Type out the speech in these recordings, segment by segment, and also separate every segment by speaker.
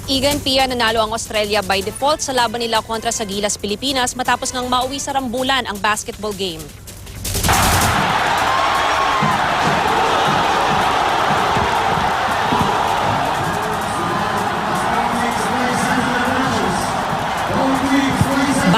Speaker 1: Igan Pia, nanalo ang Australia by default sa laban nila kontra sa Gilas, Pilipinas matapos ngang mauwi sa rambulan ang basketball game.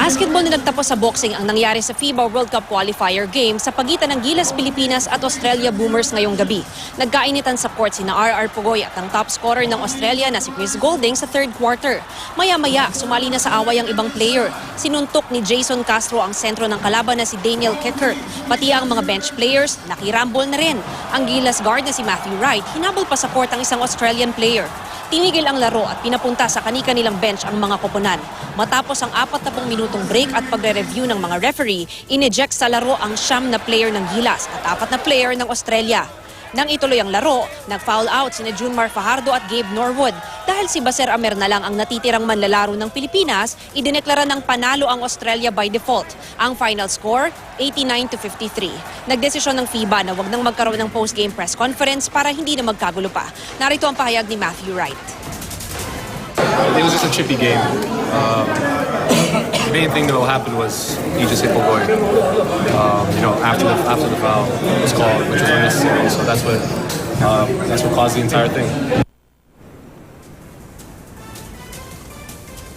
Speaker 1: Basketball na nagtapos sa boxing ang nangyari sa FIBA World Cup qualifier game sa pagitan ng Gilas, Pilipinas at Australia Boomers ngayong gabi. Nagkainitan sa court sina R.R. Pugoy at ang top scorer ng Australia na si Chris Goulding sa third quarter. Maya-maya, sumali na sa away ang ibang player. Sinuntok ni Jason Castro ang sentro ng kalaban na si Daniel Kickert. Pati ang mga bench players, nakirambol na rin. Ang Gilas guard na si Matthew Wright, hinabol pa sa court ang isang Australian player. Tinigil ang laro at pinapunta sa kani-kanilang bench ang mga koponan. Matapos ang 40 minutong break at pagre-review ng mga referee, ineject sa laro ang 9 na player ng Gilas at 4 na player ng Australia. Nang ituloy ang laro, nag-foul out sina Junmar Fajardo at Gabe Norwood. Dahil si Baser Amer na lang ang natitirang manlalaro ng Pilipinas, idineklara ng panalo ang Australia by default. Ang final score, 89-53. Nagdesisyon ng FIBA na wag nang magkaroon ng post-game press conference para hindi na magkagulo pa. Narito ang pahayag ni Matthew Wright.
Speaker 2: It was just a chippy game. The main thing that happened was he just hit Pugoy. After the foul was called, which was unnecessary. So that's what caused the entire thing.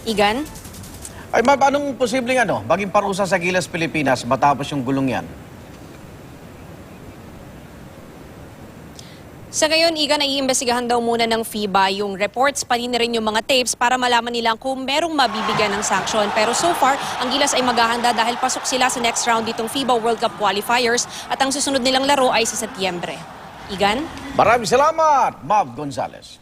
Speaker 1: Igan?
Speaker 3: Ay ma'am, anong posibleng maging parusa sa Gilas, Pilipinas matapos yung gulong yan?
Speaker 1: Sa ngayon, Igan, naiimbestigahan daw muna ng FIBA yung reports, pati na rin yung mga tapes para malaman nila kung merong mabibigyan ng sanction. Pero so far, ang Gilas ay maghahanda dahil pasok sila sa next round ditong FIBA World Cup qualifiers at ang susunod nilang laro ay sa Setyembre. Igan?
Speaker 3: Maraming salamat, Mav Gonzalez.